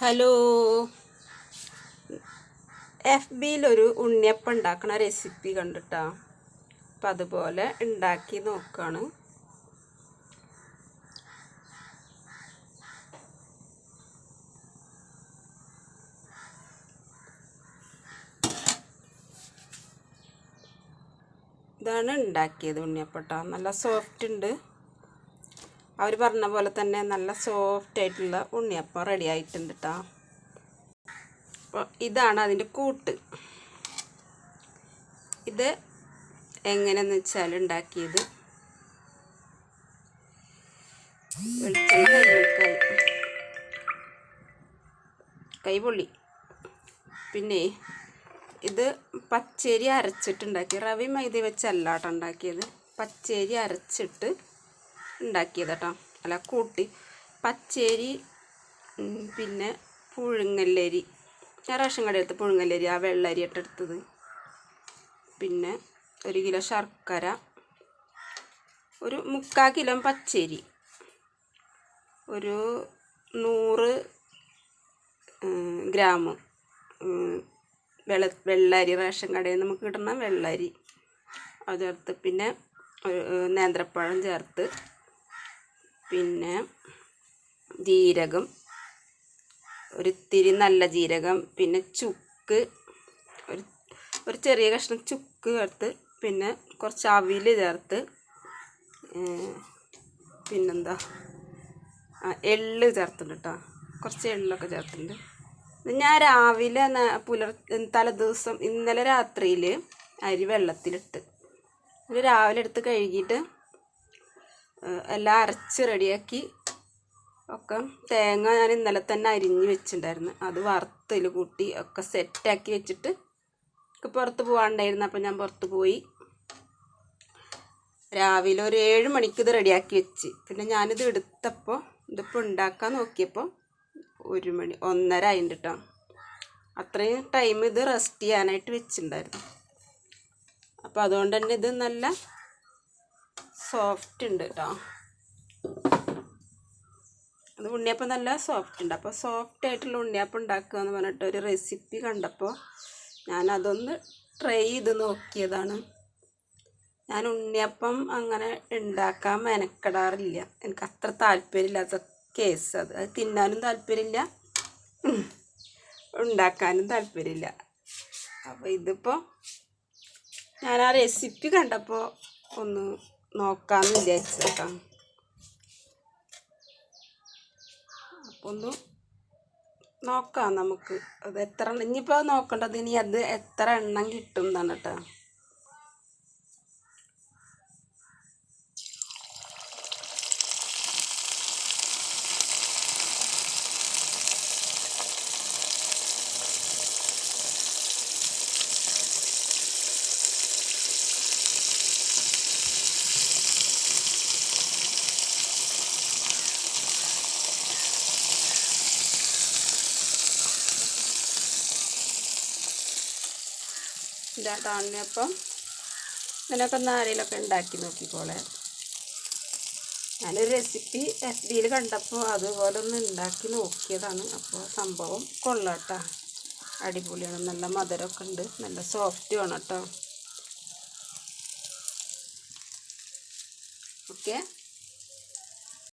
Hello, F ബിയിലൊരു ഉണ്ണിയപ്പം ഉണ്ടാക്കണ recipe കണ്ടിട്ടാ. അപ്പം അതുപോലെ ഉണ്ടാക്കി നോക്കാണ്. ഇതാണ് ഉണ്ടാക്കിയത് ഉണ്ണിയപ്പട്ട. നല്ല സോഫ്റ്റ് ഉണ്ട്. അവർ പറഞ്ഞ പോലെ തന്നെ നല്ല സോഫ്റ്റ് ആയിട്ടുള്ള ഉണ്ണിയപ്പം റെഡി ആയിട്ടുണ്ട് കേട്ടോ. അപ്പോൾ ഇതാണ് അതിൻ്റെ കൂട്ട്. ഇത് എങ്ങനെയെന്ന് വെച്ചാൽ ഉണ്ടാക്കിയത്, കൈപൊള്ളി. പിന്നെ ഇത് പച്ചരി അരച്ചിട്ടുണ്ടാക്കി, റവി മൈദ വെച്ചല്ലാട്ടോ ഉണ്ടാക്കിയത്. പച്ചരി അരച്ചിട്ട് ഉണ്ടാക്കിയത് കേട്ടോ. അല്ല കൂട്ടി പച്ചരി, പിന്നെ പുഴുങ്ങല്ലരി, റേഷൻ കടയിലത്തെ പുഴുങ്ങല്ലരി, ആ വെള്ളരി ഇട്ടെടുത്തത്, പിന്നെ 1 കിലോ ശർക്കര, ഒരു 3/4 കിലോ പച്ചരി, ഒരു 100 ഗ്രാം വെള്ളരി, റേഷൻ കടയിൽ നിന്ന് നമുക്ക് കിട്ടുന്ന വെള്ളരി അത് ചേർത്ത്, പിന്നെ നേന്ത്രപ്പഴം ചേർത്ത്, പിന്നെ ജീരകം, ഒരിത്തിരി നല്ല ജീരകം, പിന്നെ ചുക്ക്, ഒരു ചെറിയ കഷ്ണം ചുക്ക് ചേർത്ത്, പിന്നെ കുറച്ച് അവിൽ ചേർത്ത്, പിന്നെന്താ എള്ള് ചേർത്തിട്ടുണ്ട് കേട്ടോ. കുറച്ച് എള്ളൊക്കെ ചേർത്തിട്ടുണ്ട്. ഞാൻ രാവിലെ തലേദിവസം ഇന്നലെ രാത്രിയിൽ അരി വെള്ളത്തിലിട്ട് രാവിലെ എടുത്ത് കഴുകിയിട്ട് എല്ലാം അരച്ച് റെഡിയാക്കി ഒക്കെ. തേങ്ങ ഞാൻ ഇന്നലെ തന്നെ അരിഞ്ഞ് വെച്ചിട്ടുണ്ടായിരുന്നു. അത് വറുത്തിൽ കൂട്ടി ഒക്കെ സെറ്റാക്കി വെച്ചിട്ട് പുറത്ത് പോകാണ്ടായിരുന്നു. അപ്പം ഞാൻ പുറത്ത് പോയി രാവിലെ ഒരു 7 മണിക്ക് ഇത് റെഡിയാക്കി വെച്ച്. പിന്നെ ഞാനിത് എടുത്തപ്പോൾ, ഇതിപ്പോൾ ഉണ്ടാക്കാൻ നോക്കിയപ്പോൾ 1 മണി 1:30 ആയിട്ടുണ്ട് കേട്ടോ. അത്രയും ടൈം ഇത് റെസ്റ്റ് ചെയ്യാനായിട്ട് വെച്ചിട്ടുണ്ടായിരുന്നു. അപ്പോൾ അതുകൊണ്ട് തന്നെ ഇത് നല്ല സോഫ്റ്റ് ഉണ്ട് കേട്ടോ. അത് ഉണ്ണിയപ്പം നല്ല സോഫ്റ്റ് ഉണ്ട്. അപ്പോൾ സോഫ്റ്റ് ആയിട്ടുള്ള ഉണ്ണിയപ്പം ഉണ്ടാക്കുക എന്ന് പറഞ്ഞിട്ട് ഒരു റെസിപ്പി കണ്ടപ്പോൾ ഞാനതൊന്ന് ട്രൈ ചെയ്ത് നോക്കിയതാണ്. ഞാൻ ഉണ്ണിയപ്പം അങ്ങനെ ഉണ്ടാക്കാൻ മെനക്കെടാറില്ല. എനിക്ക് അത്ര താല്പര്യമില്ലാത്ത കേസ് അത് തിന്നാനും താല്പര്യമില്ല, ഉണ്ടാക്കാനും താല്പര്യമില്ല. അപ്പോൾ ഇതിപ്പോൾ ഞാൻ ആ റെസിപ്പി കണ്ടപ്പോൾ ഒന്ന് നോക്കാമെന്ന് വിചാരിച്ചേട്ടാ. അപ്പോൾ ഒന്ന് നോക്കാം നമുക്ക്. അത് എത്ര ഇനിയിപ്പോൾ നോക്കേണ്ടത്, ഇനി അത് എത്ര എണ്ണം കിട്ടും എന്നാണ് കേട്ടോ. ഉണ്ണിയപ്പം ഇതിനൊക്കെ ഒന്ന് ആരെങ്കിലുമൊക്കെ ഉണ്ടാക്കി നോക്കിക്കോളെ. ഞാനൊരു റെസിപ്പി എഫ് ബിയിൽ കണ്ടപ്പോൾ അതുപോലെ ഒന്ന് ഉണ്ടാക്കി നോക്കിയതാണ്. അപ്പോൾ സംഭവം കൊള്ളാട്ടോ, അടിപൊളിയാണ്. നല്ല മധുരമൊക്കെ ഉണ്ട്, നല്ല സോഫ്റ്റ് ആണ് കേട്ടോ. ഓക്കെ.